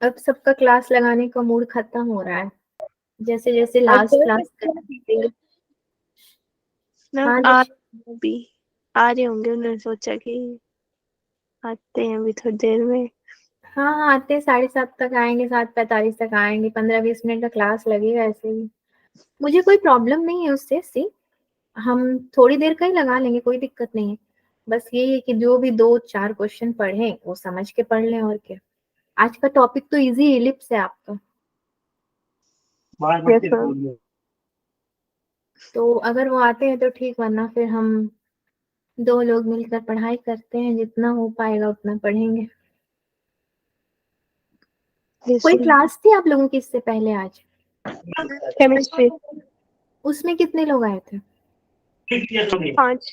अब सबका क्लास लगाने का मूड खत्म हो रहा है, जैसे जैसे लास्ट क्लास हाँ भी आ रहे होंगे, उन्होंने सोचा कि आते हैं अभी थोड़ी देर में। हाँ आते 7:30 तक आएंगे, 7:45 तक आएंगे, 15-20 मिनट का क्लास लगेगा ऐसे ही। मुझे कोई प्रॉब्लम नहीं है उससे, सी हम थोड़ी देर का ही लगा लेंगे, कोई दिक्कत नहीं है। बस ये है कि जो भी 2-4 क्वेश्चन पढ़े वो समझ के पढ़ लें, और क्या। आज का टॉपिक तो इजी एलिप्स है आपका, तो अगर वो आते हैं तो ठीक, वरना फिर हम 2 लोग मिलकर पढ़ाई करते हैं, जितना हो पाएगा उतना पढ़ेंगे। कोई क्लास थी आप लोगों की इससे पहले आज? केमिस्ट्री। उसमें कितने लोग आए थे? 5।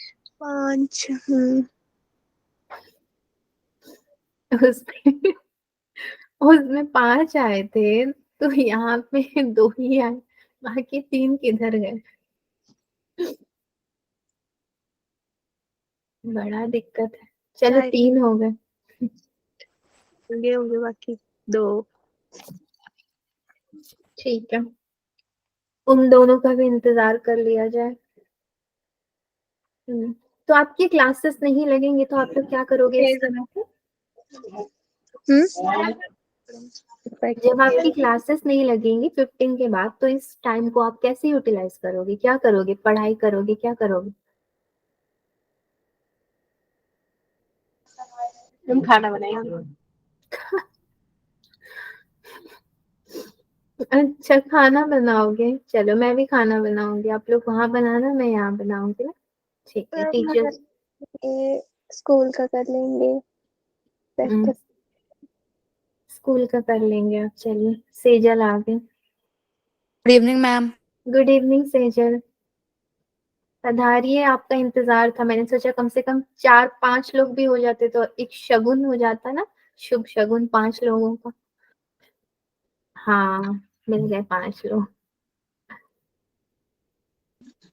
उसमें उसमें 5 आए थे, तो यहाँ पे 2 ही आए, बाकी 3 किधर गए? बड़ा दिक्कत है। चलो 3 हो गए, होंगे बाकी 2। ठीक है, उन दोनों का भी इंतजार कर लिया जाए। तो आपकी क्लासेस नहीं लगेंगे तो आप लोग क्या करोगे इस समय पे? जब आपकी क्लासेस नहीं लगेंगी 15 के बाद, तो इस टाइम को आप कैसे यूटिलाइज करोगे? क्या करोगे? पढ़ाई करोगे? क्या करोगे? हम खाना बनाएंगे। अच्छा खाना बनाओगे, चलो मैं भी खाना बनाऊंगी, आप लोग वहां बनाना, मैं यहाँ बनाऊंगी ना। ठीक है टीचर्स। स्कूल का कर लेंगे। स्कूल का कर लेंगे आप। चलिए सेजल आ गए। Good evening ma'am. Good evening Sejal, पधारिए, आपका इंतजार था। मैंने सोचा कम से कम 4-5 लोग भी हो जाते तो एक शगुन हो जाता ना, शुभ शगुन 5 लोगों का। हाँ मिल गए 5 लोग।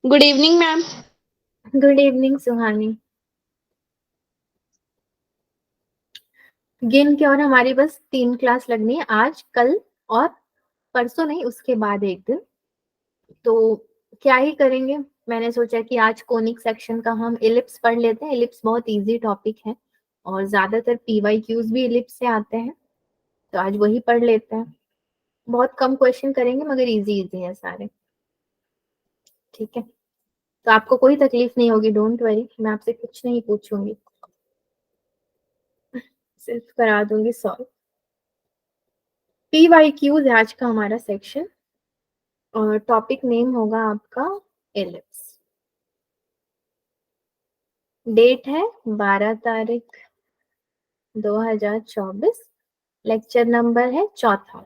Good evening ma'am. Good evening Suhani. गिन के, और हमारी बस 3 क्लास लगनी है, आज कल और परसों नहीं, उसके बाद एक दिन। तो क्या ही करेंगे, मैंने सोचा कि आज कोनिक सेक्शन का हम इलिप्स पढ़ लेते हैं। इलिप्स बहुत इजी टॉपिक है, और ज्यादातर पीवाईक्यूज भी इलिप्स से आते हैं, तो आज वही पढ़ लेते हैं। बहुत कम क्वेश्चन करेंगे, मगर इजी इजी है सारे। ठीक है, तो आपको कोई तकलीफ नहीं होगी, डोंट वरी, मैं आपसे कुछ नहीं पूछूंगी, सिर्फ करा दूंगी सॉल्व। पीवाईक्यूज आज का हमारा सेक्शन, और टॉपिक नेम होगा आपका एलिप्स। डेट है 12 तारीख 2024, लेक्चर नंबर है 4था।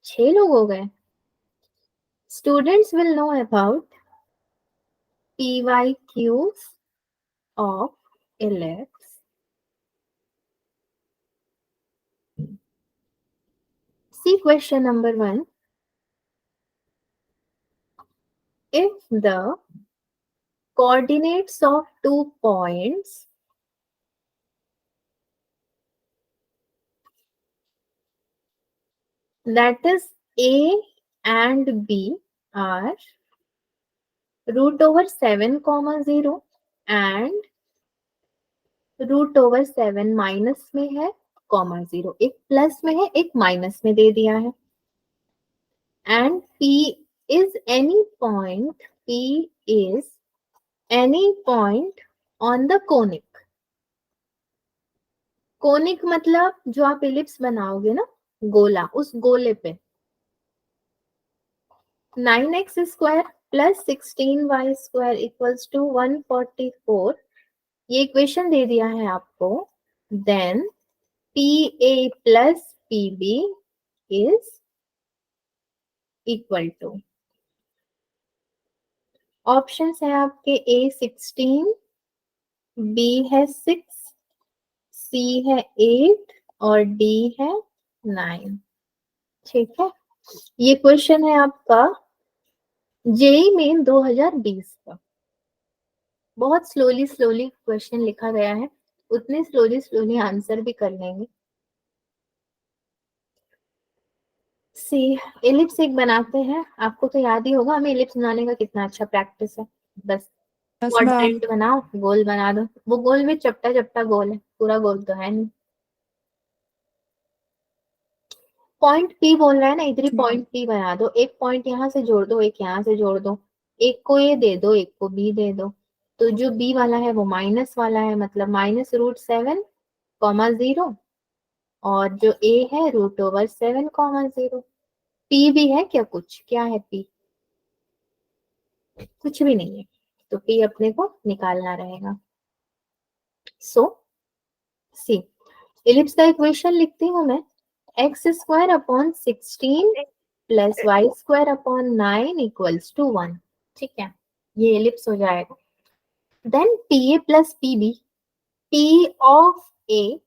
6 लोग हो गए। Students will know about PYQs of ellipse. See question number 1. If the coordinates of 2 points that is A and B are √7, 0 and √7 minus में है, (0), एक प्लस में है एक माइनस में दे दिया है, and P is any point on the conic. Conic मतलब जो आप इलिप्स बनाओगे ना, गोला, उस गोले पे 9x² + 16y² = 144, ये इक्वेशन दे दिया है आपको। Then PA + PB is equal to, option है आपके A 16, B है 6, C है 8 और D है 9। ठीक है, ये क्वेश्चन है आपका जेईई मेन 2020 का। बहुत स्लोली स्लोली क्वेश्चन लिखा गया है, उतने स्लोली स्लोली आंसर भी कर लेंगे। सी एलिप्स एक बनाते हैं, आपको तो याद ही होगा हमें एलिप्स बनाने का कितना अच्छा प्रैक्टिस है। बस Yes, ma'am. क्वाड्रेंट बनाओ, गोल बना दो। वो गोल में चपटा चपटा गोल है, पूरा गोल तो है नहीं। पॉइंट पी बोल रहा है ना, इधर ही पॉइंट पी बना दो। एक पॉइंट यहाँ से जोड़ दो, एक यहाँ से जोड़ दो, एक को ए दे दो, एक को बी दे दो। तो जो बी वाला है वो माइनस वाला है, मतलब -√7, 0, और जो ए है √7, 0। पी भी है क्या? कुछ क्या है पी? कुछ भी नहीं है, तो पी अपने को निकालना रहेगा। सो सी इलिप्स का इक्वेशन लिखती हूँ मैं, x² / 16 + y² / 9 = 1। ठीक है, ये एलिप्स हो जाएगा। Then PA + PB, P of A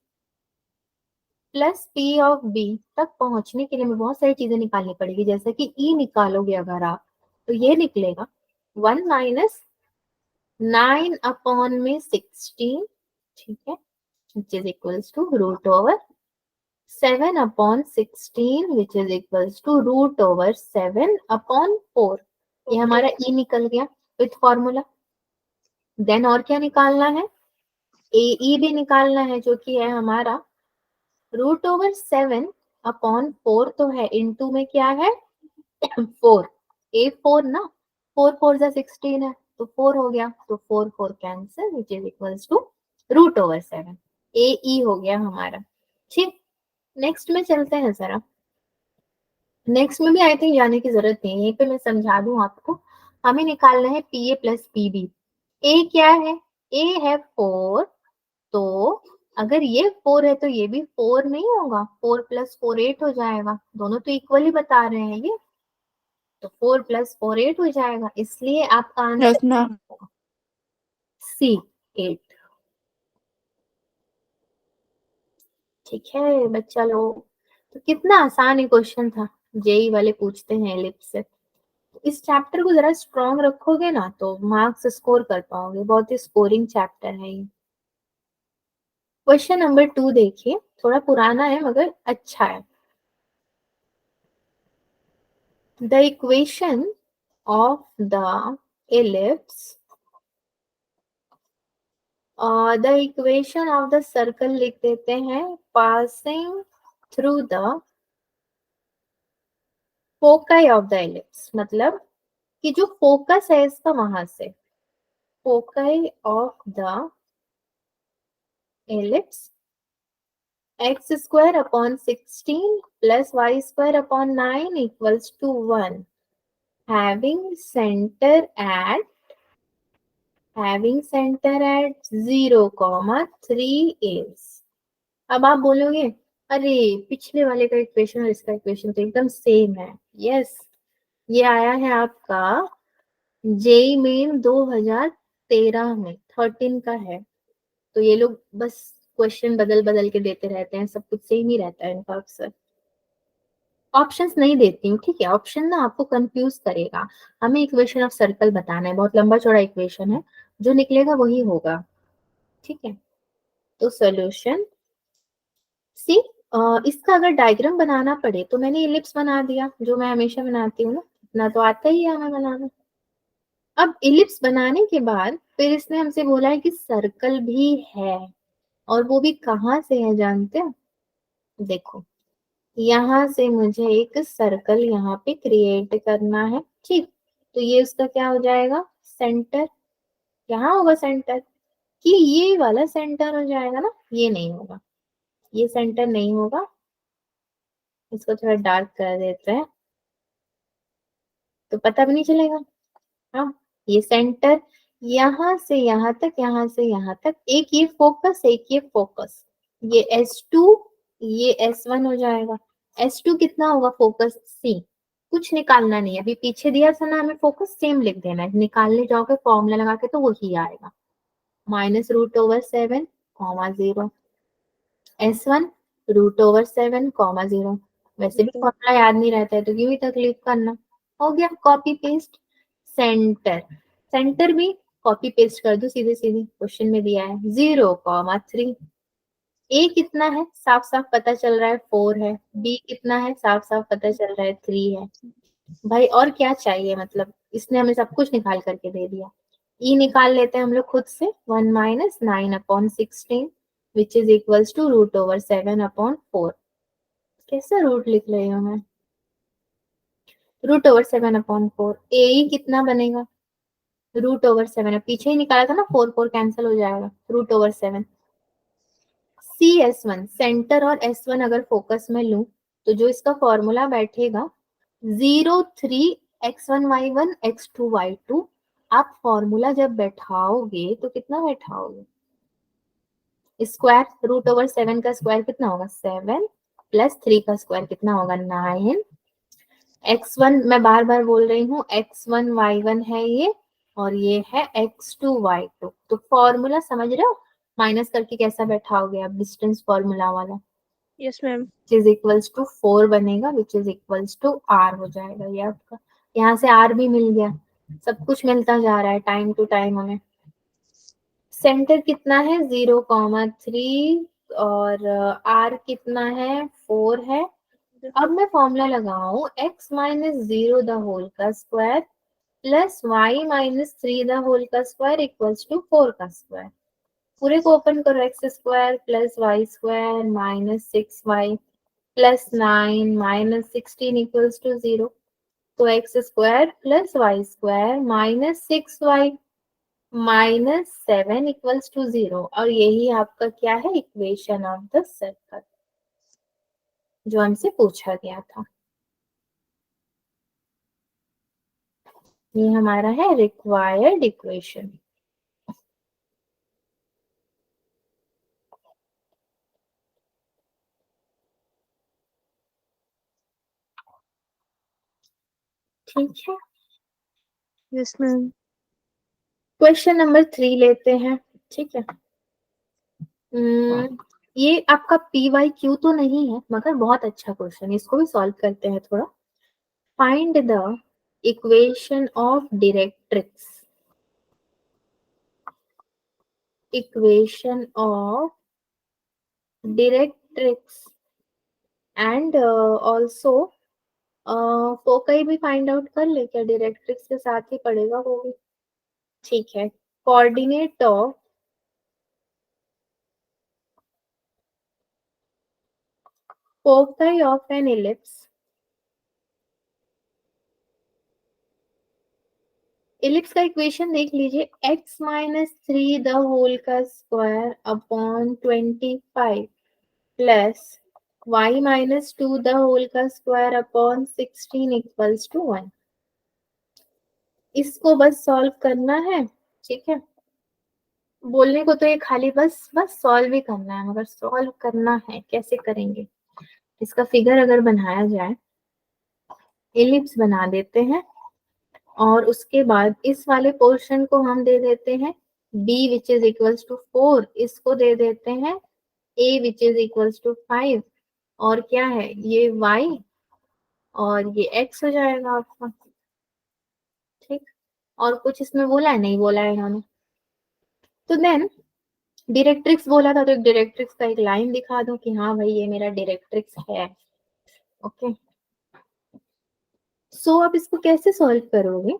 + P of B तक पहुंचने के लिए हमें बहुत सारी चीजें निकालनी पड़ेगी। जैसे कि E निकालोगे अगर आप, तो ये निकलेगा 1 - 9/16, ठीक है, which is equals to √7/16, which is equals to √7/4। ये हमारा E निकल गया विथ फॉर्मूला। देन और क्या निकालना है? AE भी निकालना है, जो कि है हमारा √7/4 तो है, इनटू में क्या है 4, A4 ना, 4 × 4 = 16 है, तो 4 हो गया, तो 4 4 cancel, which is equals to √7। AE हो गया हमारा। ठीक, नेक्स्ट में चलते हैं जरा। नेक्स्ट में भी आई थिंक जाने की जरूरत नहीं है, यहीं पे मैं समझा दूं आपको। हमें निकालना है PA + PB। A क्या है? A है 4, तो अगर ये 4 है तो ये भी 4 नहीं होगा? 4 + 4 8 हो जाएगा, दोनों तो इक्वली बता रहे हैं ये, तो 4 + 4 8 हो जाएगा, इसलिए आपका Yes, आंसर ma'am. C 8। ठीक है बच्चा लोग, तो कितना आसान ही क्वेश्चन था, जेई वाले पूछते हैं एलिप्स से। इस चैप्टर को जरा स्ट्रॉन्ग रखोगे ना तो मार्क्स स्कोर कर पाओगे, बहुत ही स्कोरिंग चैप्टर है ये। क्वेश्चन नंबर 2 देखिए, थोड़ा पुराना है मगर अच्छा है। The equation of the ellipse, the equation of the circle लिख देते हैं, passing through the foci of the ellipse, मतलब कि जो फोकस है इसका वहां से, foci of the ellipse, x² / 16 + y² / 9 = 1, having center at 0, 3 is। अब आप बोलोगे अरे पिछले वाले का इक्वेशन और इसका इक्वेशन तो एकदम सेम है। यस, ये आया है आपका जेई मेन 2013 में, 13 का है, तो ये लोग बस क्वेश्चन बदल बदल के देते रहते हैं, सब कुछ सेम ही रहता है इनका अक्सर। ऑप्शंस नहीं देती हूँ, ठीक है, ऑप्शन ना आपको कंफ्यूज करेगा। हमें इक्वेशन ऑफ सर्कल बताना है, बहुत लंबा चौड़ा इक्वेशन है, जो निकलेगा वही होगा। ठीक है, तो सॉल्यूशन सी, इसका अगर डायग्राम बनाना पड़े तो मैंने इलिप्स बना दिया, जो मैं हमेशा बनाती हूँ ना, इतना तो आता ही है हमें बनाना। अब इलिप्स बनाने के बाद फिर इसने हमसे बोला है कि सर्कल भी है, और वो भी कहाँ से है जानते हो? देखो, यहाँ से मुझे एक सर्कल यहाँ पे क्रिएट करना है, ठीक, तो ये उसका क्या हो जाएगा? सेंटर। यहाँ होगा सेंटर, कि ये वाला सेंटर हो जाएगा ना, ये नहीं होगा, ये सेंटर नहीं होगा, इसको थोड़ा डार्क कर देते हैं तो पता भी नहीं चलेगा। हाँ, ये सेंटर यहाँ से यहाँ तक, यहाँ से यहाँ तक, एक ये फोकस, एक ये फोकस, ये S2, ये S1 हो जाएगा। S2 कितना होगा? फोकस C, कुछ निकालना नहीं है, अभी पीछे दिया था ना हमें, फोकस सेम लिख देना है, निकालने जाओगे फॉर्मूला लगा के तो वही आएगा, -√7, 0। S1 √7, 0। वैसे भी फॉर्मूला याद नहीं रहता है तो क्यों ही तकलीफ करना। हो गया, कॉपी पेस्ट। सेंटर, सेंटर भी कॉपी पेस्ट कर दो सीधे सीधे, क्वेश्चन में दिया है 0,3। ए कितना है साफ साफ पता चल रहा है 4 है, बी कितना है साफ साफ पता चल रहा है 3 है। भाई और क्या चाहिए, मतलब इसने हमें सब कुछ निकाल करके दे दिया। ई निकाल लेते हैं हम लोग खुद से, 1 minus 9/16 which is equals to √7/4। कैसे रूट लिख रही हूँ मैं, √7/4। ए कितना बनेगा, √7, पीछे ही निकाला था ना, 4 कैंसिल हो जाएगा, √7। CS1 सेंटर और S1 अगर फोकस में लूं तो जो इसका फॉर्मूला बैठेगा 0, 3 x1 y1 x2 y2। आप फॉर्मूला जब बैठाओगे तो कितना बैठाओगे, स्क्वायर, √7 का स्क्वायर कितना होगा 7 प्लस 3 का स्क्वायर कितना होगा 9। x1 मैं बार बार बोल रही हूँ, x1 y1 है ये, और ये है x2 y2। तो फॉर्मूला समझ रहे हो, माइनस करके कैसा बैठाओगे आप, डिस्टेंस फॉर्मूला वाला, yes ma'am. Which is equals to 4 बनेगा, which is equals to r हो जाएगा ये आपका। यहाँ से r भी मिल गया, सब कुछ मिलता जा रहा है टाइम टू टाइम हमें। सेंटर कितना है 0,3 और r कितना है 4 है। अब मैं फॉर्मूला लगाऊं x माइनस 0 द होल का square plus y minus 3 the whole का स्क्वायर इक्वल्स टू 4 का स्क्वायर। पूरे को ओपन करो, x square plus y square minus 6y plus 9 minus 16 equals to 0। तो x square plus y square minus 6y minus 7 equals to 0। और यही आपका क्या है, इक्वेशन ऑफ द सर्कल जो हमसे पूछा गया था। ये हमारा है रिक्वायर्ड इक्वेशन। ठीक है, यस मैम। क्वेश्चन नंबर 3 लेते हैं। ठीक है, ये आपका PYQ तो नहीं है मगर बहुत अच्छा क्वेश्चन, इसको भी सॉल्व करते हैं थोड़ा। Find the equation of directrix, equation of directrix and also foci भी फाइंड आउट कर ले क्या, डायरेक्ट्रिक्स के साथ ही पड़ेगा वो भी। ठीक है, coordinate of foci of an ellipse, ellipse का इक्वेशन देख लीजिए, x माइनस 3 द होल का square upon 25 plus y minus 2 the whole का स्क्वायर अपॉन 16 इक्वल्स टू 1। इसको बस सॉल्व करना है। ठीक है, बोलने को तो ये खाली बस सॉल्व ही करना है, मगर सॉल्व करना है कैसे करेंगे। इसका फिगर अगर बनाया जाए, इलिप्स बना देते हैं और उसके बाद इस वाले पोर्शन को हम दे देते हैं b which is equals to 4, इसको दे देते हैं a which is equals to 5, और क्या है ये y और ये x हो जाएगा आपका। ठीक, और कुछ इसमें बोला है, नहीं बोला है इन्होंने। तो देन डायरेक्ट्रिक्स बोला था तो एक डायरेक्ट्रिक्स का एक लाइन दिखा दो कि हाँ भाई ये मेरा डायरेक्ट्रिक्स है। ओके, सो आप इसको कैसे सॉल्व करोगे,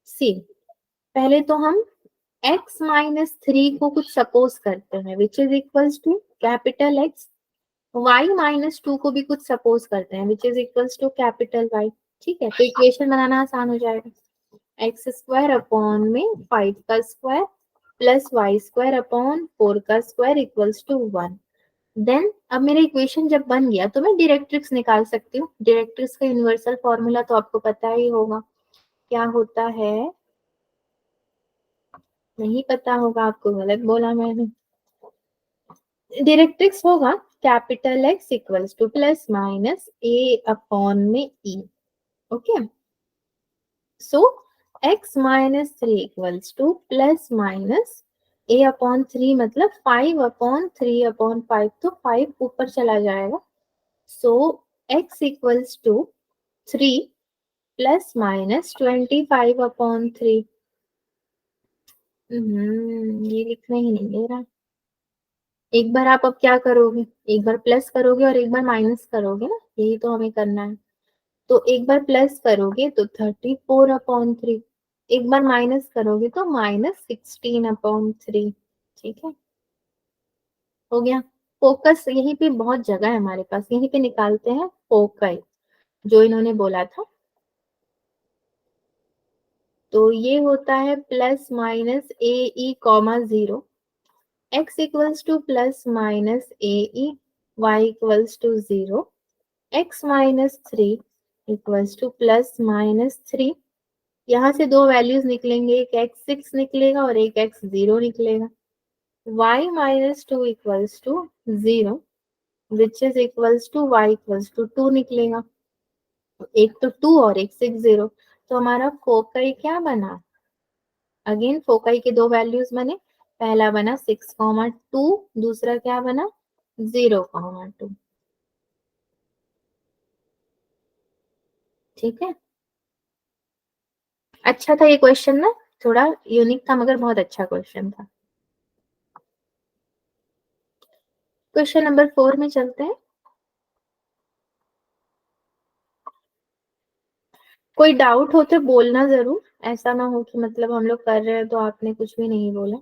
सी पहले तो हम x माइनस 3 को कुछ सपोज करते हैं which is equals to capital X, y minus 2 को भी कुछ सपोज करते हैं which is equals to capital Y। ठीक है, तो इक्वेशन बनाना आसान हो जाएगा, एक्स स्क्वायर अपॉन में 5 का square plus y square upon 4 का स्क्वायर इक्वल्स टू 1। देन अब मेरा इक्वेशन जब बन गया तो मैं डायरेक्ट्रिक्स निकाल सकती हूँ। डायरेक्ट्रिक्स का यूनिवर्सल फॉर्मूला तो आपको पता ही होगा, क्या होता है, नहीं पता होगा आपको, गलत बोला मैंने। डायरेक्ट्रिक्स होगा capital X equals to plus minus A upon में E। Okay, so x minus 3 equals to plus minus A upon 3 मतलब 5 अपॉन 3 अपॉन 5, तो 5 ऊपर चला जाएगा। So x equals to 3 plus minus 25 upon 3। ये लिखना ही नहीं दे रहा। एक बार आप अब क्या करोगे, एक बार प्लस करोगे और एक बार माइनस करोगे ना, यही तो हमें करना है। तो एक बार प्लस करोगे तो 34/3, एक बार माइनस करोगे तो -16/3। ठीक है, हो गया। फोकस यहीं पे बहुत जगह है हमारे पास, यहीं पे निकालते हैं फोकस जो इन्होंने बोला था। तो ये होता है plus minus a e comma 0, x equals to plus minus a e, y equals to 0, x minus 3 equals to plus minus 3। यहाँ से दो वैल्यूज निकलेंगे, एक x6 निकलेगा और एक x0 निकलेगा। y minus 2 equals to 0 which is equals to y equals to 2 निकलेगा। एक तो 2 और एक 6 0, तो हमारा फोकाई क्या बना, अगेन फोकाई के दो वैल्यूज बने, पहला बना 6,2, दूसरा क्या बना 0,2। ठीक है, अच्छा था ये क्वेश्चन ना, थोड़ा यूनिक था मगर बहुत अच्छा क्वेश्चन था। क्वेश्चन नंबर 4 में चलते हैं। कोई डाउट हो तो बोलना जरूर, ऐसा ना हो कि मतलब हम लोग कर रहे हैं तो आपने कुछ भी नहीं बोला।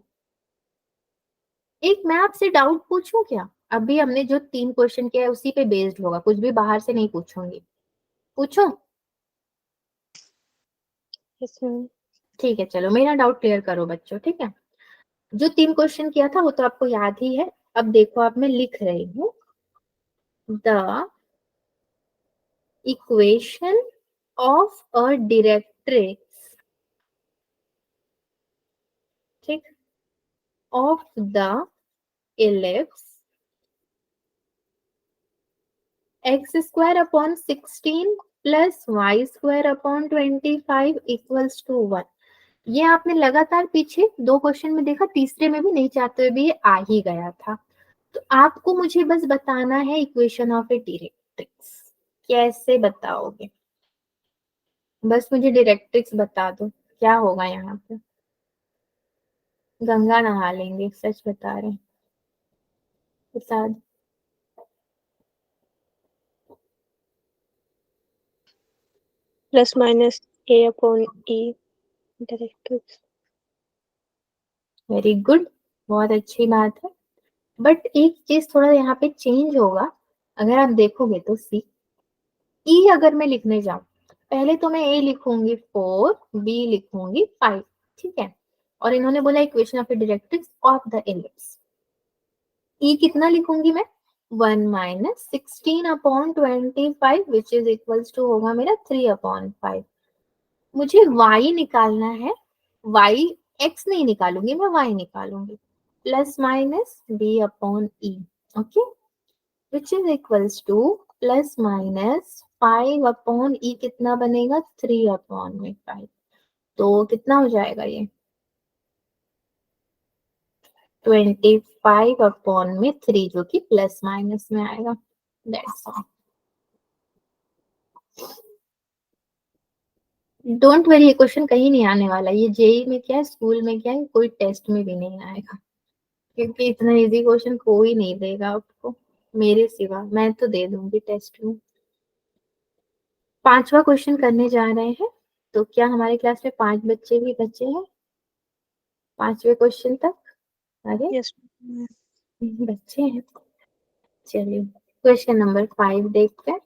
एक मैं आपसे डाउट पूछूं क्या, अभी हमने जो 3 क्वेश्चन किया है उसी पे बेस्ड होगा, कुछ भी बाहर से नहीं पूछूंगी, पूछूं? Yes ma'am. ठीक है, चलो मेरा डाउट क्लियर करो बच्चों, ठीक है। जो 3 क्वेश्चन किया था वो तो आपको याद ही है। अब देखो, आप मैं लिख रही हूँ the equation of a directrix, ठीक, of the ellipse x² plus y² equals to 1। ये आपने लगातार पीछे 2 क्वेश्चन में देखा, तीसरे में भी नहीं चाहते हुए भी ये आ ही गया था। तो आपको मुझे बस बताना है इक्वेशन ऑफ ए डायरेक्ट्रिक्स, कैसे बताओगे, बस मुझे डायरेक्ट्रिक्स बता दो क्या होगा यहाँ पे। गंगा नहा लेंगे, सच बता रहे हैं, बता दो। Plus minus a/e directrix. Very good, बहुत अच्छी बात है। बट एक चीज थोड़ा यहाँ पे चेंज होगा, अगर आप देखोगे तो सी ई अगर मैं लिखने जाऊं, पहले तो मैं ए लिखूंगी 4, बी लिखूंगी 5, ठीक है। और इन्होंने बोला equation of a directrix of the ellipse, E कितना लिखूंगी मैं 1 minus 16/25 which is equals to होगा मेरा 3/5। मुझे y निकालना है, y x नहीं निकालूंगी मैं, y निकालूंगी, plus minus b/e, okay, which is equals to plus minus 5/e, कितना बनेगा 3/5। तो कितना हो जाएगा ये 25/3, जो कि प्लस माइनस में आएगा। दैट्स ऑल, डोंट वरी, ये क्वेश्चन कहीं नहीं आने वाला, ये जेई में क्या है, स्कूल में क्या है, कोई टेस्ट में भी नहीं आएगा, क्योंकि इतना इजी क्वेश्चन कोई नहीं देगा आपको मेरे सिवा, मैं तो दे दूंगी टेस्ट में। 5वां क्वेश्चन करने जा रहे हैं। तो क्या हमारे क्लास में 5 बच्चे भी बचे हैं 5वें क्वेश्चन तक? अरे यस बच्चे हैं, चलिए क्वेश्चन नंबर 5 देखते हैं।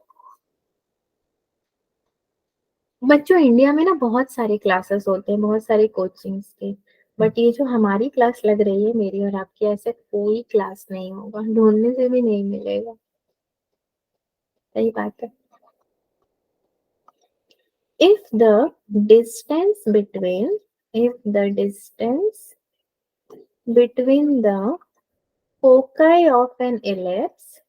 बच्चों, इंडिया में ना बहुत सारे क्लासेस होते हैं, बहुत सारे कोचिंग्स के, बट ये जो हमारी क्लास लग रही है मेरी और आपकी, ऐसे कोई क्लास नहीं होगा, ढूंढने से भी नहीं मिलेगा, सही बात है। if the distance between if the distance between the foci of an ellipse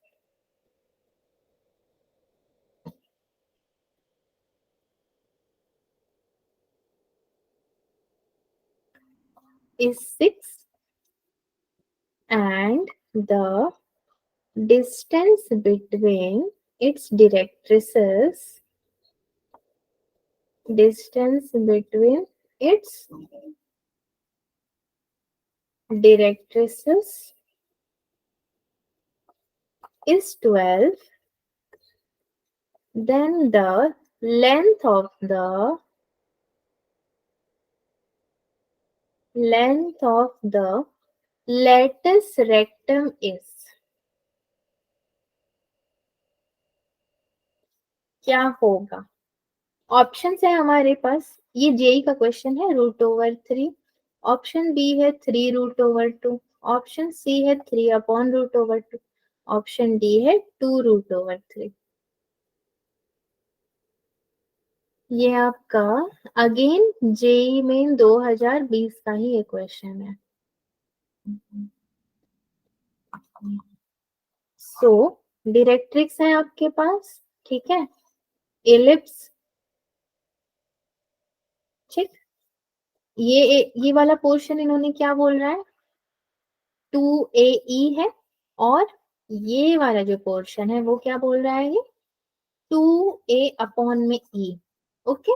is 6 and the distance between its directrices distance between its directrices is 12, then the length of the latus rectum is, क्या होगा? Option है हमारे पास, ये JEE का question है, √3, option B है 3√2, option C है 3/√2, option D है 2√3। ये आपका अगेन जेई मेन 2020 का ही एक क्वेश्चन है। सो डायरेक्ट्रिक्स है आपके पास, ठीक है, एलिप्स, ठीक, ये वाला पोर्शन इन्होंने क्या बोल रहा है, 2AE है, और ये वाला जो पोर्शन है वो क्या बोल रहा है, ये 2A अपॉन में E। ओके,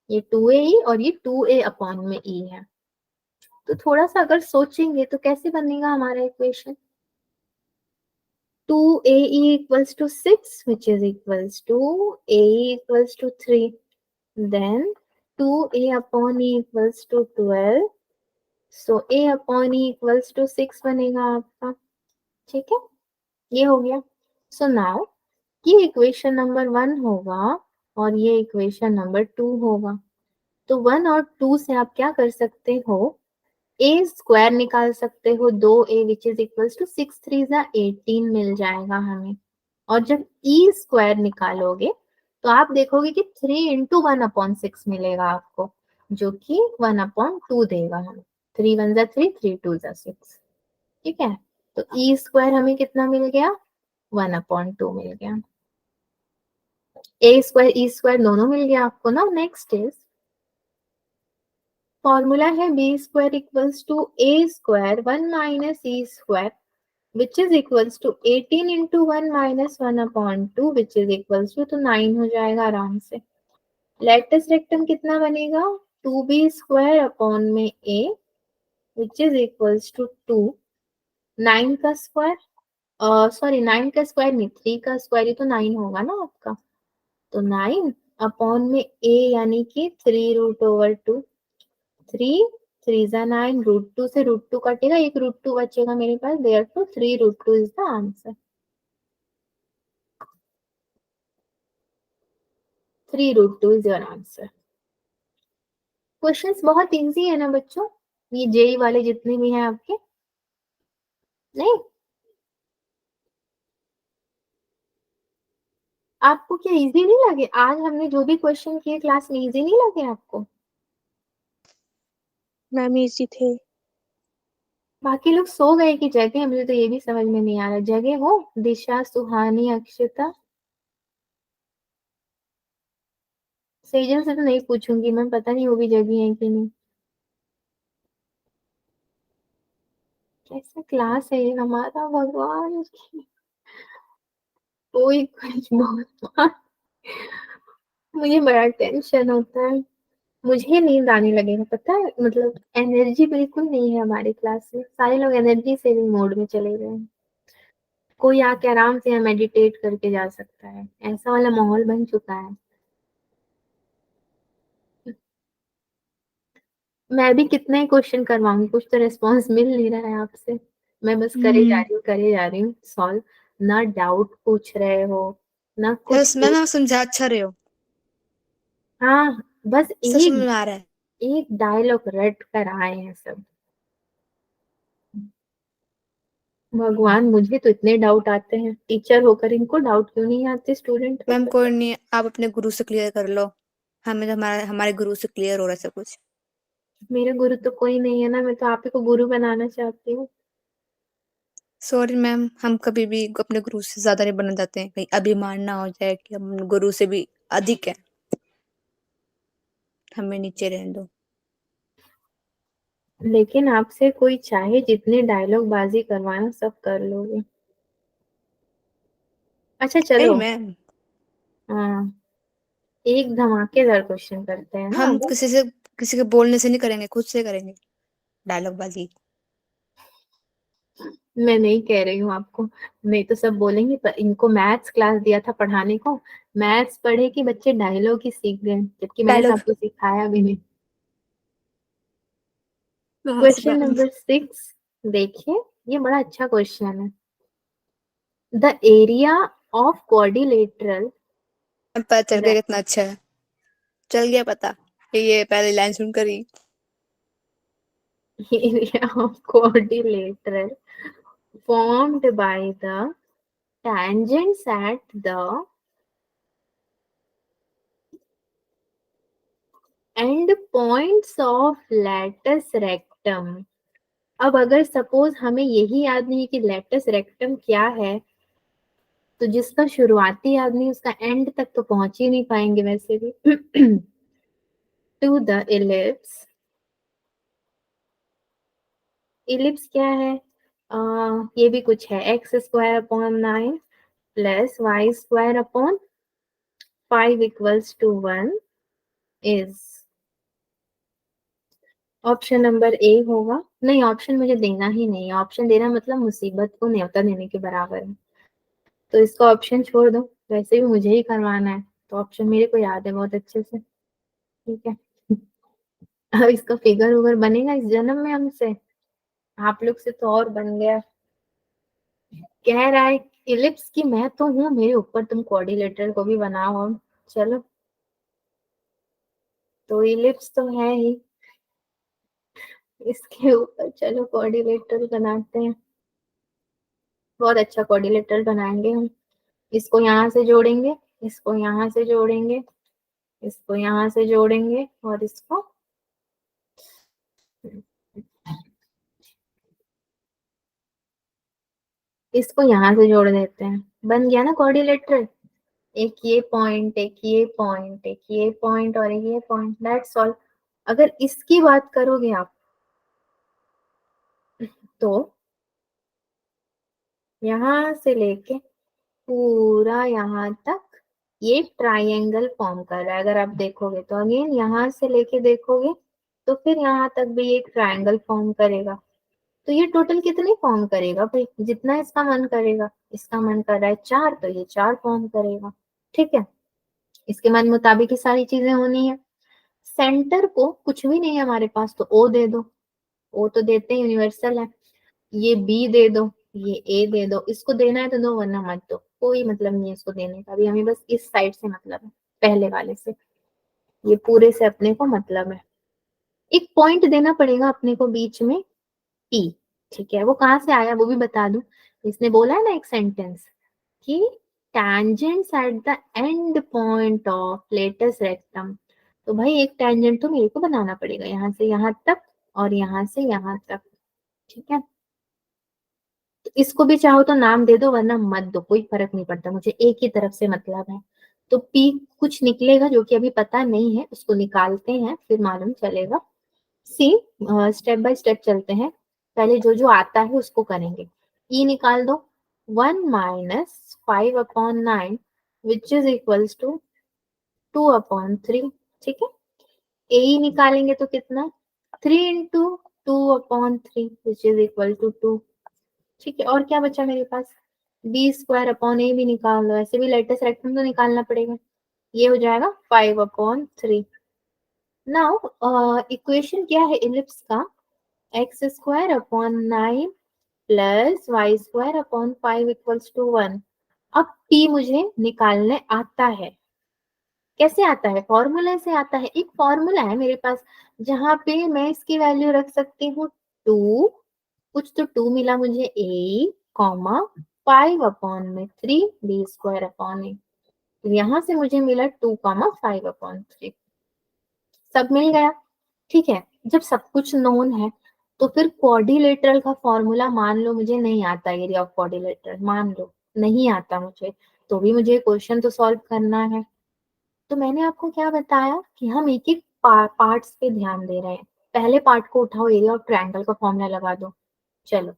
ये 2AE और ये 2A अपॉन में E है। तो थोड़ा सा अगर सोचेंगे तो कैसे बनेगा हमारा equation, 2AE equals to 6, which is equals to AE equals to 3, then 2A upon E equals to 12, so A upon E equals to 6 बनेगा आपका, ठीक है, ये हो गया। सो नाउ ये इक्वेशन नंबर 1 होगा और ये इक्वेशन नंबर 2 होगा। तो 1 और 2 से आप क्या कर सकते हो, ए स्क्वायर निकाल सकते हो, 2A which is equals to 6 3 18 मिल जाएगा हमें। और जब ई स्क्वायर निकालोगे तो आप देखोगे कि 3 इंटू 1/6 मिलेगा आपको, जो कि 1/2 देगा हमें। 3 1 3, 3 2 6, ठीक है। तो ई स्क्वायर हमें कितना मिल गया, 1/2 मिल गया। ए स्क्वायर ई स्क्वायर दोनों मिल गया आपको ना। नेक्स्ट इज फॉर्मूला है b square equals to a square 1 minus e square which is equals to 18 into 1 minus 1/2 which is equals to, तो 9 हो जाएगा आराम से। लेटस रेक्टम कितना बनेगा, 2b स्क्वायर अपॉन में a which is equals to 2, 9 का स्क्वायर, सॉरी 9 का स्क्वायर नहीं, 3 का स्क्वायर ही तो 9 होगा ना आपका, तो 9 अपॉन में a यानी कि 3√2, 3 3 9, √2 से √2 कटेगा, एक √2 बचेगा मेरे पास, therefore 3√2 is the answer। 3√2 is your answer। Questions बहुत इजी है ना बच्चों, ये जेई वाले जितने भी हैं आपके, नहीं आपको क्या इजी नहीं लगे? आज हमने जो भी क्वेश्चन किए क्लास में, इजी नहीं लगे आपको? मैम इजी थे। बाकी लोग सो गए कि जगह, मुझे तो ये भी समझ में नहीं आ रहा। जगह हो दिशा, सुहानी, अक्षता, सेजल से तो नहीं पूछूंगी मैं, पता नहीं वो भी जगी है कि नहीं। कैसा क्लास है ये हमारा, भगवान की कोई कुछ बहुत मुझे बड़ा टेंशन होता है, मुझे नींद आने लगेगा पता है, मतलब एनर्जी बिल्कुल नहीं है हमारी क्लास में, सारे लोग एनर्जी सेविंग मोड में चले गए हैं। कोई आके आराम से मेडिटेट करके जा सकता है, ऐसा वाला माहौल बन चुका है। मैं भी कितना ही क्वेश्चन करवाऊंगी, कुछ तो रिस्पॉन्स मिल नहीं रहा है आपसे। मैं बस करे जा रही हूँ सॉल्व, ना डाउट पूछ रहे हो ना कुछ। बस मैम आप समझा अच्छा रहे हो, हाँ बस सब समझ में आ रहा है। एक डायलॉग रट कर आए हैं सब। भगवान, मुझे तो इतने डाउट आते हैं, टीचर होकर इनको डाउट क्यों नहीं आते स्टूडेंट मैम होकर? कोई नहीं, आप अपने गुरु से क्लियर कर लो, हमें तो हमारे गुरु से क्लियर हो रहा है सब कुछ। मेरे गुरु तो कोई नहीं है ना, मैं तो आप ही को गुरु बनाना चाहती हूँ। सॉरी मैम, हम कभी भी अपने गुरु से ज्यादा नहीं बनना चाहते हैं, कहीं अभिमान ना हो जाए कि हम गुरु से भी अधिक है, हमें नीचे रहने दो। लेकिन आपसे कोई चाहे जितने डायलॉग बाजी करवाना सब कर लोगे। अच्छा नहीं चलो, मैम, हाँ एक धमाकेदार क्वेश्चन करते हैं ना हम अभी। किसी के बोलने से नहीं करेंगे, खुद से करेंगे डायलॉग बाजी। मैं नहीं कह रही हूँ आपको, नहीं तो सब बोलेंगे पर इनको मैथ्स क्लास दिया था पढ़ाने को, मैथ्स पढ़े कि बच्चे डायलॉग ही सीख गए, जबकि मैंने तो डायलॉग। आपको सिखाया भी नहीं। बस क्वेश्चन मैम। नंबर 6 देखिए, ये बड़ा अच्छा क्वेश्चन है। द एरिया ऑफ क्वाड्रिलेटरल पता चल गया कितना अच्छा है, चल गया पता, ये पहले लाइन सुनकर ही। area of quadrilateral formed by the tangents at the end points of latus rectum। अब अगर सपोज हमें यही याद नहीं कि लेटस रेक्टम क्या है, तो जिसका शुरुआती याद नहीं उसका एंड तक तो पहुंच ही नहीं पाएंगे वैसे भी। टू द इलिप्स, इलिप्स क्या है, ये भी कुछ है, x square upon 9 plus y square upon 5 equals to 1 is, option number a होगा। नहीं, ऑप्शन मुझे देना ही नहीं है, ऑप्शन देना मतलब मुसीबत को न्योता देने के बराबर है, तो इसका ऑप्शन छोड़ दो, वैसे भी मुझे ही करवाना है, तो ऑप्शन मेरे को याद है बहुत अच्छे से, ठीक है। अब इसका फिगर उगर बनेगा इस जन्म में हमसे, आप लोग से तो और बन गया। कह रहा है इलिप्स की मैं तो हूँ, मेरे ऊपर तुम कोऑर्डिनेटर को भी बनाओ। अब चलो, तो इलिप्स तो है ही, इसके ऊपर चलो कोऑर्डिनेटर बनाते हैं, बहुत अच्छा कोऑर्डिनेटर बनाएंगे हम। इसको यहाँ से जोड़ेंगे, इसको यहाँ से जोड़ेंगे, इसको यहाँ से जोड़ेंगे और इसको यहाँ से जोड़ देते हैं, बन गया ना कोऑर्डिनेटर। एक ये पॉइंट, एक ये पॉइंट, एक ये पॉइंट और एक ये पॉइंट, दैट्स ऑल। अगर इसकी बात करोगे आप, तो यहाँ से लेके पूरा यहाँ तक ये ट्राइंगल फॉर्म कर रहा है, अगर आप देखोगे तो अगेन यहाँ से लेके देखोगे तो फिर यहाँ तक भी एक ट्राइंगल फॉर्म करेगा। तो ये टोटल कितने फॉर्म करेगा भाई, जितना इसका मन करेगा, इसका मन कर रहा है 4 तो ये 4 फॉर्म करेगा, ठीक है। इसके मन मुताबिक ही सारी चीजें होनी है। सेंटर को कुछ भी नहीं है हमारे पास, तो ओ दे दो, ओ तो देते हैं, यूनिवर्सल है। ये बी दे दो, ये ए दे दो, इसको देना है तो दो वरना मत दो, कोई मतलब नहीं है इसको देने का, अभी हमें बस इस साइड से मतलब है, पहले वाले से, ये पूरे से अपने को मतलब है। एक पॉइंट देना पड़ेगा अपने को बीच में, पी, ठीक है। वो कहाँ से आया वो भी बता दूं, इसने बोला है ना एक सेंटेंस कि tangents at the end point of latus rectum, तो भाई एक टेंजेंट तो मेरे को बनाना पड़ेगा यहाँ से यहाँ तक और यहाँ से यहाँ तक, ठीक है। तो इसको भी चाहो तो नाम दे दो वरना मत दो, कोई फर्क नहीं पड़ता मुझे, एक ही तरफ से मतलब है। तो पी कुछ निकलेगा जो कि अभी पता नहीं है, उसको निकालते हैं फिर मालूम चलेगा। सी, स्टेप बाय स्टेप चलते हैं, पहले जो जो आता है उसको करेंगे। ई निकाल दो, 1 minus 5/9 which is equals to 2/3, ठीक है। ए निकालेंगे तो कितना, 3 into 2/3 which is equal to 2, ठीक है। और क्या बचा मेरे पास, बी स्क्वायर अपॉन ए भी निकाल लो, ऐसे भी लेटेस्ट रेक्टम तो निकालना पड़ेगा, ये हो जाएगा 5/3। नाउ इक्वेशन क्या है इलिप्स का, x square upon 9 plus y square upon 5 equals to 1। अब p मुझे निकालने आता है, कैसे आता है, फॉर्मूला से आता है, एक फॉर्मूला है मेरे पास जहां पे मैं इसकी वैल्यू रख सकती हूँ 2, कुछ तो 2 मिला मुझे, ए कॉमा 5/3 बी स्क्वायर अपॉन ए, यहाँ से मुझे मिला 2,5/3, सब मिल गया, ठीक है। जब सब कुछ नोन है तो फिर क्वाड्रिलेटरल का फॉर्मूला मान लो मुझे नहीं आता, एरिया ऑफ क्वाड्रिलेटरल मान लो नहीं आता मुझे, तो भी मुझे क्वेश्चन तो सॉल्व करना है। तो मैंने आपको क्या बताया कि हम एक एक पार्ट्स पे ध्यान दे रहे हैं, पहले पार्ट को उठाओ, एरिया ऑफ ट्रायंगल का फॉर्मूला लगा दो। चलो,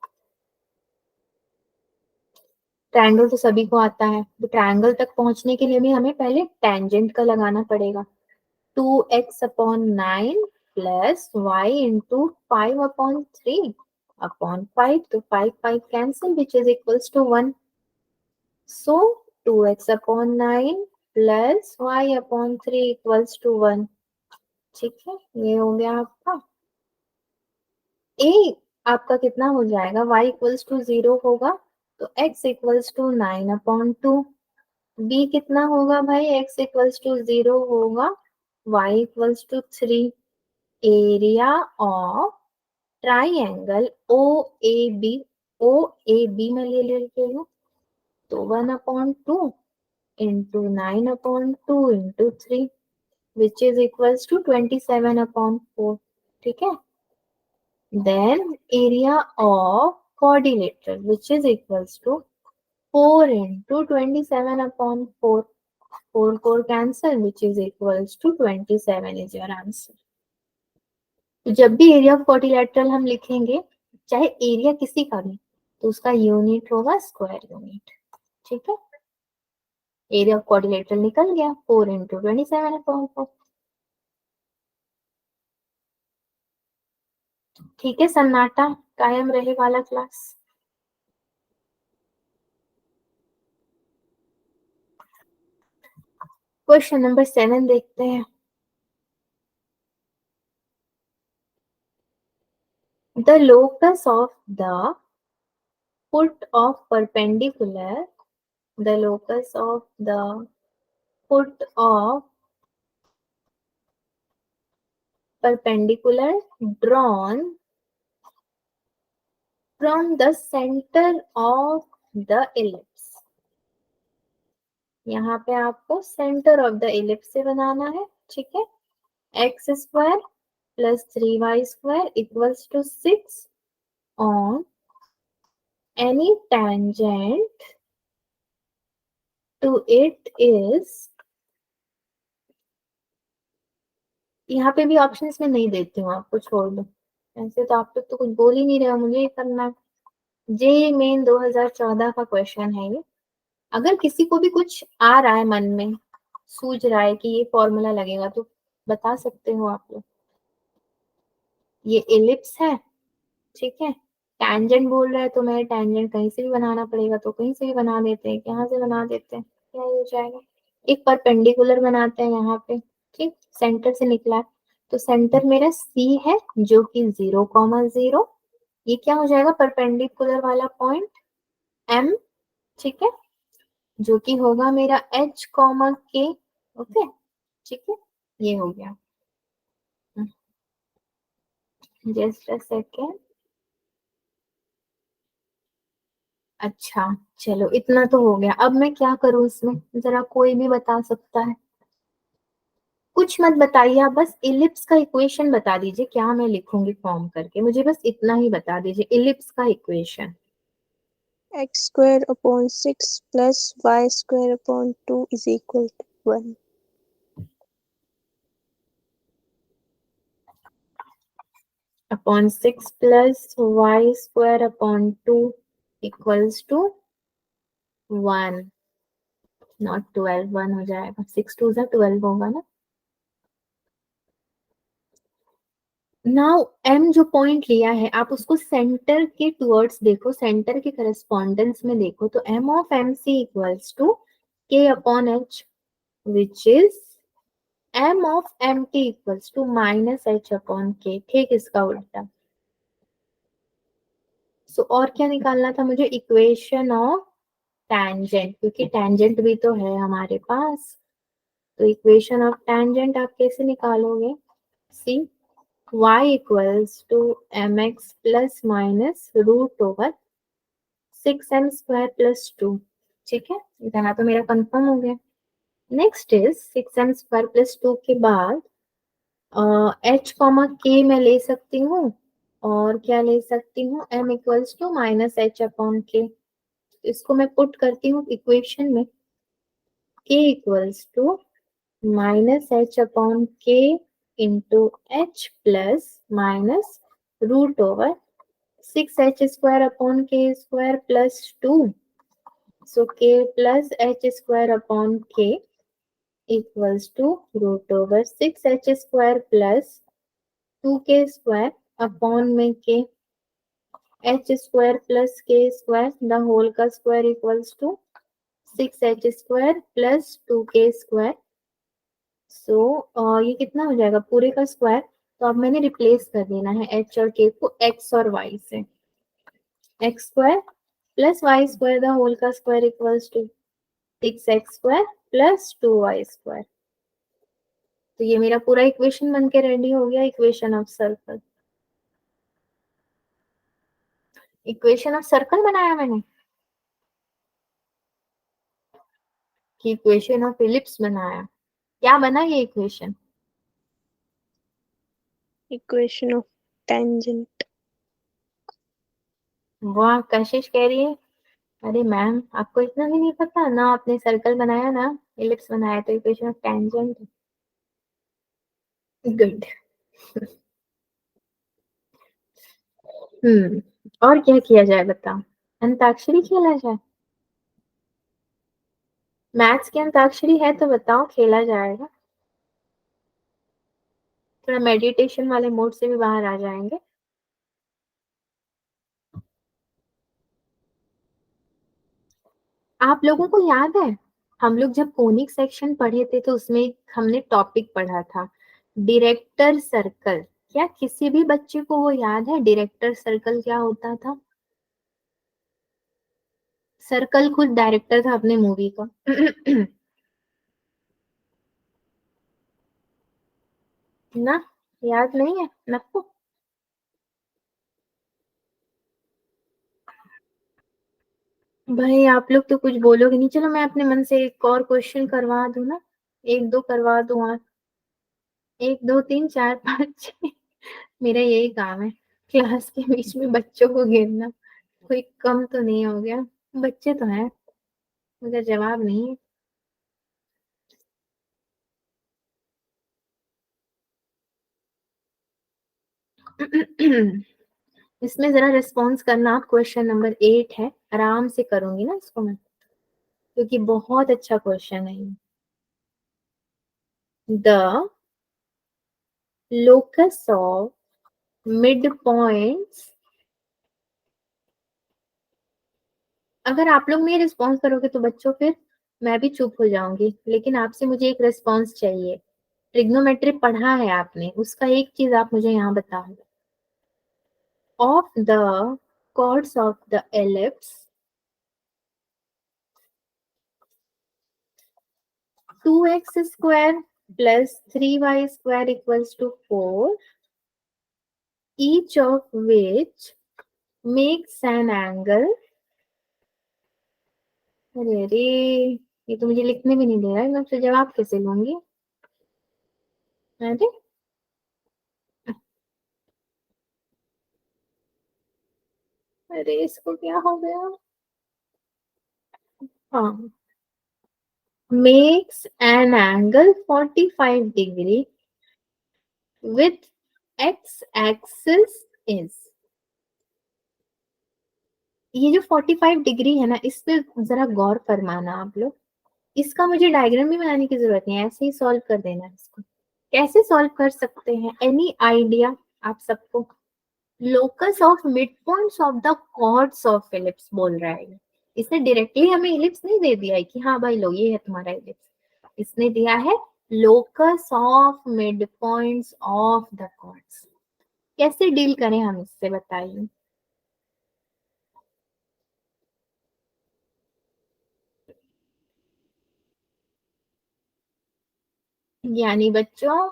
ट्रायंगल तो सभी को आता है, तो ट्रायंगल तक पहुंचने के लिए भी हमें पहले टेंजेंट का लगाना पड़ेगा, 2x/9 plus y into 5/3, upon 5, तो 5 cancel which is equals to 1. So 2x upon 9 plus y upon 3 equals to 1. ठीक है, ये हो गया आपका. a आपका कितना हो जाएगा, y इक्वल्स टू 0 होगा तो x equals to 9 upon 2. b कितना होगा भाई, x इक्वल्स टू 0 होगा, y equals to 3. Area of triangle OAB, OAB में ले लेते हैं तो 1 upon 2 into 9 upon 2 into 3 which is equals to 27 upon 4. ठीक है. Then area of quadrilateral which is equals to 4 into 27 upon 4. 4 cancel which is equals to 27 is your answer. तो जब भी एरिया ऑफ क्वाड्रिलेटरल हम लिखेंगे, चाहे एरिया किसी का भी, तो उसका यूनिट होगा स्क्वायर यूनिट. ठीक है. एरिया ऑफ क्वाड्रिलेटरल निकल गया 4 into 27 upon 4. ठीक है, सन्नाटा कायम रहे वाला क्लास. क्वेश्चन नंबर 7 देखते हैं. The locus of the foot of perpendicular, the locus of the foot of perpendicular drawn from the center of the ellipse. यहाँ पे आपको सेंटर ऑफ द इलिप्स से बनाना है. ठीक है. X square plus 3y square equals to 6 on any tangent to it is. यहाँ पे भी ऑप्शंस में नहीं देती हूँ, आपको छोड़ दो. ऐसे तो आप लोग तो कुछ बोल ही नहीं रहे हो, मुझे ये करना है. जे मेन 2014 का क्वेश्चन है ये. अगर किसी को भी कुछ आ रहा है मन में, सूझ रहा है कि ये फॉर्मूला लगेगा तो बता सकते हो आप लोग. ये एलिप्स है. ठीक है. टैंजेंट बोल रहा है तो मैं टैंजेंट कहीं से भी बनाना पड़ेगा तो कहीं से भी बना देते हैं. यहाँ से बना देते हैं, क्या हो जाएगा. एक परपेंडिकुलर बनाते हैं यहाँ पे. ठीक. सेंटर से निकला है तो सेंटर मेरा C है जो कि 0,0. ये क्या हो जाएगा, परपेंडिकुलर वाला पॉइंट M. ठीक है. जो कि होगा मेरा H, K. ओके. ठीक है. ये हो गया. Just a second. अच्छा चलो, इतना तो हो गया. अब मैं क्या करूं इसमें, जरा कोई भी बता सकता है. कुछ मत बताइए, आप बस इलिप्स का इक्वेशन बता दीजिए. क्या मैं लिखूंगी फॉर्म करके, मुझे बस इतना ही बता दीजिए. इलिप्स का equation. x square upon 6 plus y square upon 2 is equal to 1. Upon 6 plus y square upon 2 equals to 1. Not 12, 1 हो जाएगा. 6 2 12 होगा ना. नाउ m जो पॉइंट लिया है आप उसको सेंटर के टुवर्ड्स देखो, सेंटर के करस्पॉन्डेंस में देखो. तो m of mc equals to k upon h which is m of mt equals to minus h upon k. ठीक, इसका उल्टा. सो और क्या निकालना था मुझे, इक्वेशन ऑफ टैंजेंट, क्योंकि टैंजेंट भी तो है हमारे पास. तो इक्वेशन ऑफ टैंजेंट आप कैसे निकालोगे. See y equals to mx plus minus root over 6m square plus 2. ठीक है, इतना तो मेरा कंफर्म हो गया. Next is 6m square plus 2 के बाद h कॉमा k मैं ले सकती हूँ, और क्या ले सकती हूँ, m equals to minus h upon k. इसको मैं पुट करती हूँ इक्वेशन में. k equals to minus h upon k into h plus minus root over 6h square upon k square plus 2. So k plus h square upon k equals to root over 6h square plus 2k square upon में k. h square plus k square the whole का square equals to 6h square plus 2k square. So ये कितना हो जाएगा पूरे का square. तो अब मैंने रिप्लेस कर देना है h और k को x और y से। x square plus y square the whole का square equals to 6x square plus 2y square. तो ये मेरा पूरा इक्वेशन बन के रेडी हो गया, equation of circle. Equation of circle बनाया मैंने कि इक्वेशन ऑफ इलिप्स बनाया? क्या बना ये इक्वेशन? Equation of tangent. वाह, कशिश कह रही है अरे मैम आपको इतना भी नहीं पता ना, आपने सर्कल बनाया ना इलिप्स बनाया, तो इक्वेशन ऑफ टेंजेंट। गुड। और क्या किया जाए बताओ? अंताक्षरी खेला जाए? मैथ्स की अंताक्षरी है तो बताओ, खेला जाएगा। थोड़ा मेडिटेशन वाले मोड से भी बाहर आ जाएंगे। आप लोगों को याद है हम लोग जब कोनिक सेक्शन पढ़े थे तो उसमें हमने टॉपिक पढ़ा था डायरेक्टर सर्कल। क्या किसी भी बच्चे को वो याद है डायरेक्टर सर्कल क्या होता था? सर्कल खुद डायरेक्टर था अपने मूवी का। ना, याद नहीं है नक्को? भाई आप लोग तो कुछ बोलोगे नहीं। चलो मैं अपने मन से एक और क्वेश्चन करवा दूं ना, एक दो करवा दूं और 1 2 3 4 5 6। मेरा यही काम है, क्लास के बीच में बच्चों को घेरना। कोई कम तो नहीं हो गया? बच्चे तो हैं मगर जवाब नहीं है। इसमें जरा रिस्पॉन्स करना आप। क्वेश्चन नंबर 8 है, आराम से करूंगी ना इसको मैं, क्योंकि बहुत अच्छा क्वेश्चन है ये। The locus of midpoints। अगर आप लोग नहीं रिस्पॉन्स करोगे तो बच्चों फिर मैं भी चुप हो जाऊंगी, लेकिन आपसे मुझे एक रिस्पॉन्स चाहिए। ट्रिग्नोमेट्री पढ़ा है आपने, उसका एक चीज आप मुझे यहाँ बताओ। Of the chords of the ellipse 2x square plus 3y square equals to 4, each of which makes an angle। अरे अरे, ये तो मुझे लिखने भी नहीं दे रहा है, मैं फिर जवाब कैसे लूंगी? अरे अरे, इसको क्या हो गया? हाँ, makes an angle 45 degree with x axis is। ये जो 45 डिग्री है ना, इस पे जरा गौर फरमाना आप लोग। इसका मुझे डायग्राम भी बनाने की जरूरत नहीं है, ऐसे ही सॉल्व कर देना है इसको। कैसे सॉल्व कर सकते हैं? एनी आइडिया आप सबको? Locus of mid points of the chords of ellipse बोल रहा है। इसने डायरेक्टली हमें इलिप्स नहीं दे दिया है कि हाँ भाई लो ये है तुम्हारा इलिप्स। इसने दिया है locus of mid points of the chords. कैसे डील करें हम इससे बताइए? यानी बच्चों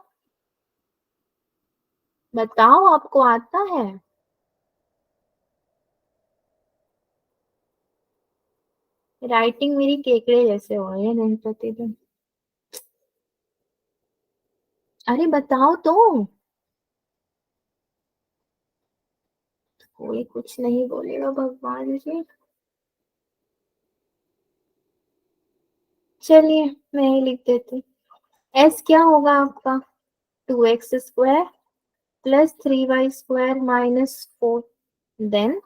बताओ, आपको आता है? राइटिंग मेरी केकड़े जैसे हो रही है दिन प्रतिदिन। अरे बताओ तो। कोई कुछ नहीं बोलेगा भगवान जी। चलिए मैं ही लिख देती। एस क्या होगा आपका? 2x square plus 3y square minus 4। Then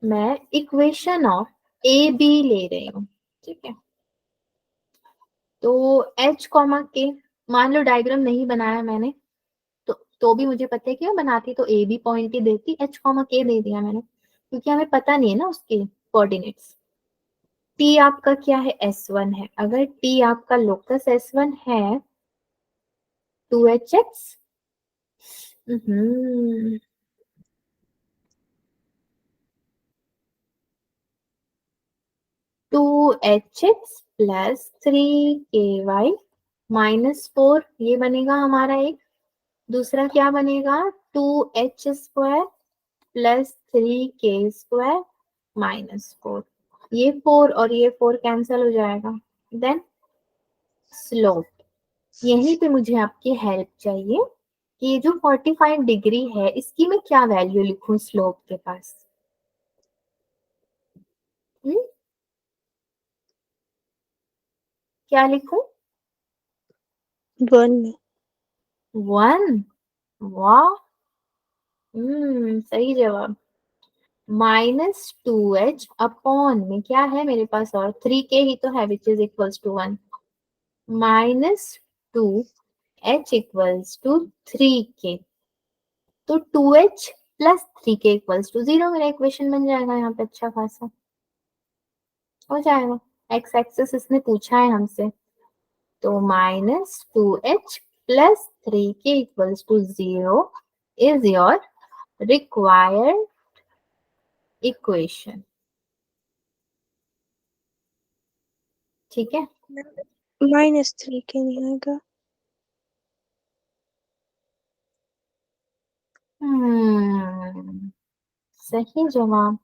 मैं इक्वेशन ऑफ ए बी ले रही हूँ, ठीक है? तो h कॉमा के, मान लो डायग्राम नहीं बनाया मैंने तो भी मुझे पता है कि मैं बनाती तो ए बी पॉइंट ही देती। h कॉमा के दे दिया मैंने, क्योंकि हमें पता नहीं है ना उसके कोऑर्डिनेट्स। टी आपका क्या है, S1 है। अगर टी आपका लोकस S1 है 2hx, 2hx plus 3ky minus 4, ये बनेगा हमारा एक। दूसरा क्या बनेगा, 2h² प्लस 3k² माइनस 4। ये 4 और ये 4 कैंसिल हो जाएगा। देन स्लोप, यहीं पे मुझे आपकी हेल्प चाहिए कि ये जो 45 डिग्री है इसकी मैं क्या वैल्यू लिखूं स्लोप के पास। क्या लिखूं? 1। 1। वाह, सही जवाब। -2h अपॉन में क्या है मेरे पास, और 3k ही तो है, which is equals to 1। -2h equals to 3k, तो 2h plus 3k equals to 0 मेरा इक्वेशन बन जाएगा यहाँ पे। अच्छा खासा हो जाएगा। एक्स एक्सिस इसने पूछा है हमसे, तो -2h plus 3k equals to 0 is your required equation. ठीक है, -3k नहीं आएगा। सही जवाब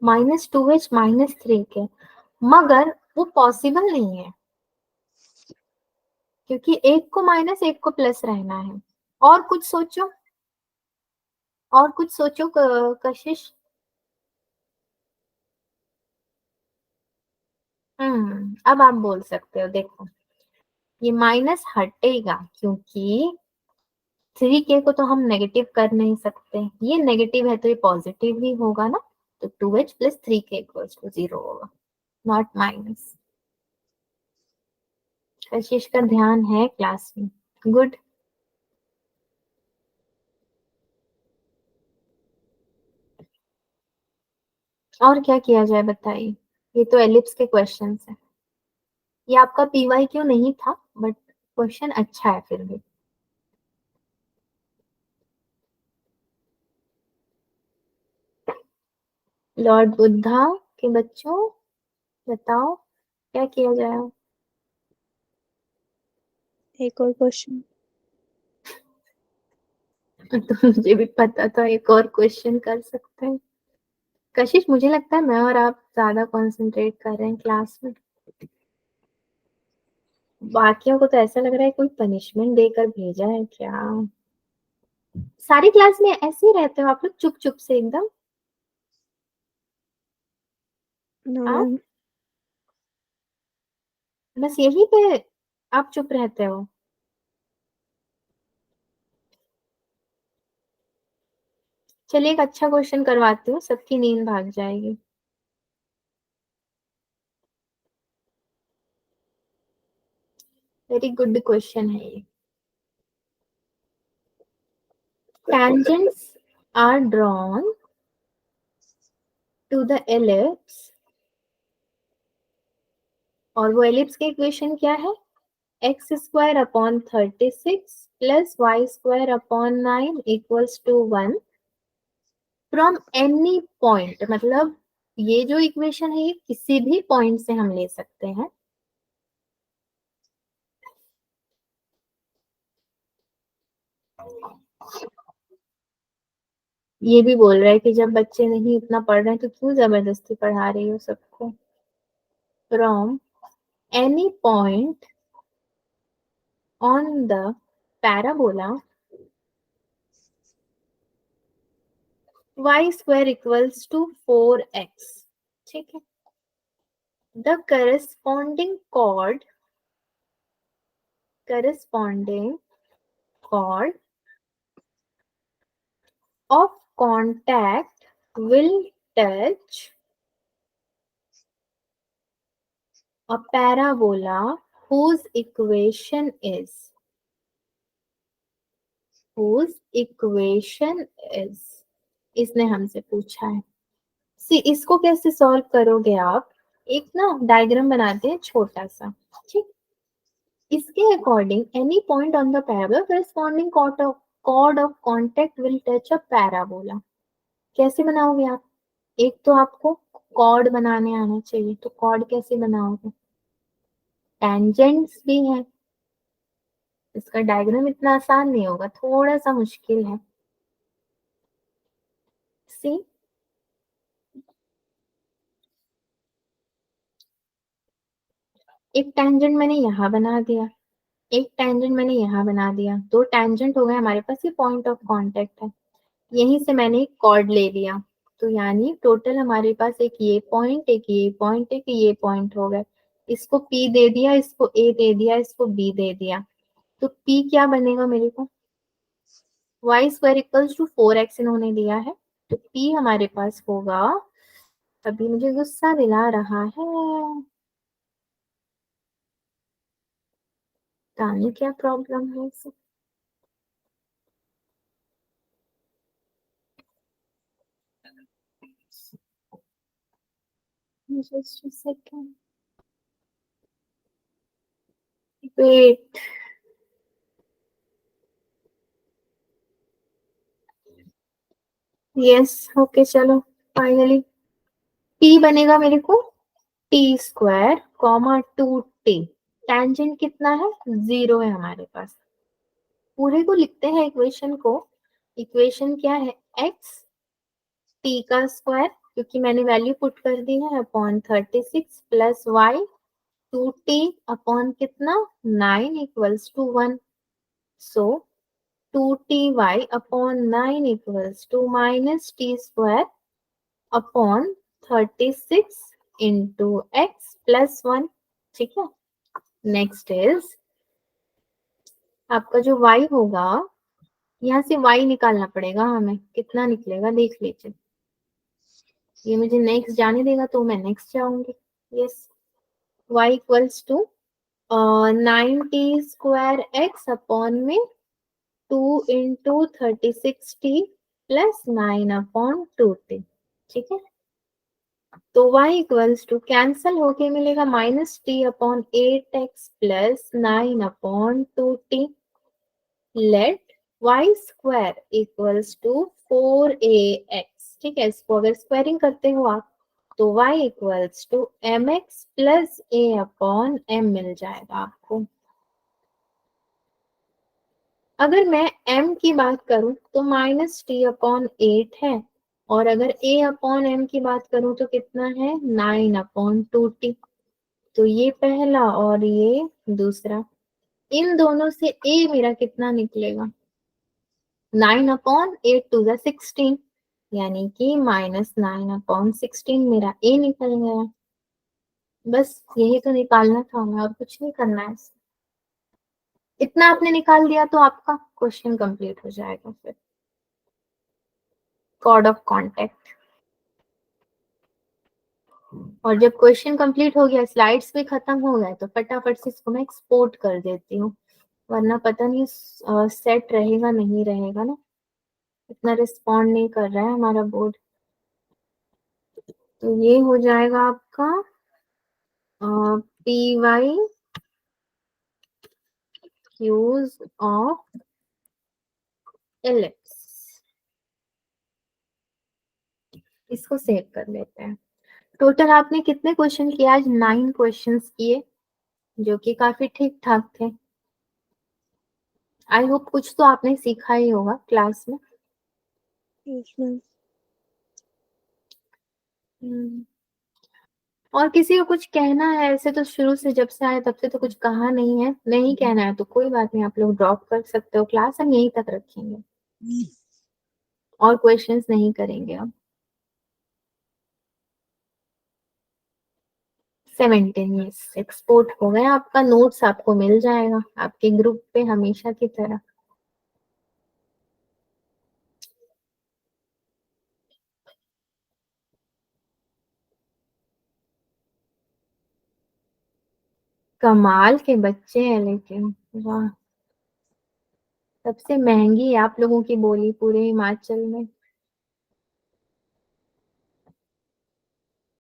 -2h -3k, मगर वो पॉसिबल नहीं है क्योंकि एक को माइनस एक को प्लस रहना है। और कुछ सोचो, और कुछ सोचो कशिश। अब आप बोल सकते हो, देखो ये माइनस हटेगा क्योंकि 3k को तो हम नेगेटिव कर नहीं सकते, ये नेगेटिव है तो ये पॉजिटिव ही होगा ना, तो 2h plus 3k equals to 0 होगा, नॉट माइनस। कशिश का ध्यान है क्लास में, गुड। और क्या किया जाए बताइए, ये तो एलिप्स के क्वेश्चंस है। ये आपका PYQ नहीं था, बट क्वेश्चन अच्छा है फिर भी। लॉर्ड बुद्धा के बच्चों बताओ क्या किया जाए। एक और क्वेश्चन। तो मुझे भी पता था एक और क्वेश्चन कर सकते हैं। कशिश मुझे लगता है मैं और आप ज्यादा कंसंट्रेट कर रहे हैं क्लास में, बाकियों को तो ऐसा लग रहा है कोई पनिशमेंट देकर भेजा है क्या। सारी क्लास में ऐसे ही रहते हो आप लोग, चुप चुप से एकदम। नो हाँ, मैम। बस यही पे आप चुप रहते हो। चलिए एक अच्छा क्वेश्चन करवाती हूँ, सबकी नींद भाग जाएगी। वेरी गुड क्वेश्चन है ये। Tangents are drawn to the ellipse, और वो एलिप्स की इक्वेशन क्या है, x² upon 36 plus y² upon 9 equals to 1 from any point. मतलब ये जो इक्वेशन है ये किसी भी पॉइंट से हम ले सकते हैं। ये भी बोल रहा है कि जब बच्चे नहीं इतना पढ़ रहे हैं तो क्यों जबरदस्ती पढ़ा रही हो सबको। From any point on the parabola y² equals to 4x। ठीक है, the corresponding chord of contact will touch a parabola whose equation is इसने हमसे पूछा है। सी इसको कैसे सॉल्व करोगे आप, एक ना डायग्राम बनाते हैं छोटा सा, ठीक। इसके according any point on the parabola corresponding chord of contact will touch a parabola. कैसे बनाओगे आप, एक तो आपको कॉर्ड बनाने आना चाहिए, तो कॉर्ड कैसे बनाओगे, टेंजेंट्स भी है, इसका डायग्राम इतना आसान नहीं होगा, थोड़ा सा मुश्किल है। सी एक टेंजेंट मैंने यहाँ बना दिया, एक टेंजेंट मैंने यहाँ बना दिया, दो टेंजेंट हो गए हमारे पास, ये पॉइंट ऑफ कांटेक्ट है, यहीं से मैंने एक कॉर्ड ले लिया, तो यानी टोटल हमारे पास एक ये पॉइंट, एक ये पॉइंट, एक ये पॉइंट हो गए। इसको P दे दिया, इसको A दे दिया, इसको B दे दिया, तो P क्या बनेगा मेरे को, Y square equals to 4x इन्होंने दिया है, तो P हमारे पास होगा, अभी मुझे गुस्सा दिला रहा है, तानी क्या प्रॉब्लम है इसे। Just a second. Wait. Yes okay चलो फाइनली P बनेगा मेरे को T square comma 2t, tangent कितना है, 0 है हमारे पास। पूरे को लिखते हैं इक्वेशन को, इक्वेशन क्या है, x t का स्क्वायर, क्योंकि मैंने वैल्यू पुट कर दी है, upon 36 plus Y 2t upon कितना 9 equals to 1, so 2ty upon 9 equals to minus t square upon 36 into x plus 1, ठीक है। नेक्स्ट इज आपका जो y होगा, यहाँ से y निकालना पड़ेगा हमें, कितना निकलेगा देख लीजिए, ये मुझे नेक्स्ट जाने देगा तो मैं नेक्स्ट जाऊंगी, yes y equals to 9t square x upon में 2 into 36t plus 9 upon 2t, ठीक है। तो y इक्वल्स टू कैंसल होके मिलेगा minus t upon 8x plus 9 upon 2t, let y square equals to 4ax, ठीक है। इसको अगर स्क्वायरिंग करते हो आप तो y equals to mx plus a upon m मिल जाएगा आपको। अगर मैं m की बात करूं तो माइनस टी अपॉन 8 है, और अगर a अपॉन m की बात करूं तो कितना है 9 अपॉन 2t, तो ये पहला और ये दूसरा, इन दोनों से a मेरा कितना निकलेगा 9 अपॉन 8 टू द 16, यानी कि -9/16 मेरा a निकल गया। बस यही तो निकालना था हमें, और कुछ नहीं करना है। इतना आपने निकाल दिया तो आपका क्वेश्चन कंप्लीट हो जाएगा। फिर कॉर्ड ऑफ कॉन्टेक्ट, और जब क्वेश्चन कंप्लीट हो गया, स्लाइड्स भी खत्म हो गए, तो फटाफट से इसको मैं एक्सपोर्ट कर देती हूँ, वरना पता नहीं सेट रहेगा नहीं रहेगा ना, इतना रिस्पॉन्ड नहीं कर रहा है हमारा बोर्ड। तो ये हो जाएगा आपका P Y Qs of ellipse, इसको सेव कर लेते हैं। टोटल आपने कितने क्वेश्चन किए आज, 9 क्वेश्चंस किए, जो कि काफी ठीक ठाक थे। आई होप कुछ तो आपने सीखा ही होगा क्लास में। Yes, ma'am. और किसी को कुछ कहना है, ऐसे तो शुरू से जब से आए तब से तो कुछ कहा नहीं है, नहीं कहना है तो कोई बात नहीं, आप लोग ड्रॉप कर सकते हो, क्लास हम यहीं तक रखेंगे और क्वेश्चंस नहीं करेंगे अब। 17 एक्सपोर्ट हो गया आपका, नोट्स आपको मिल जाएगा आपके ग्रुप पे हमेशा की तरह। कमाल के बच्चे हैं लेकिन, वाह, सबसे महंगी आप लोगों की बोली पूरे हिमाचल में।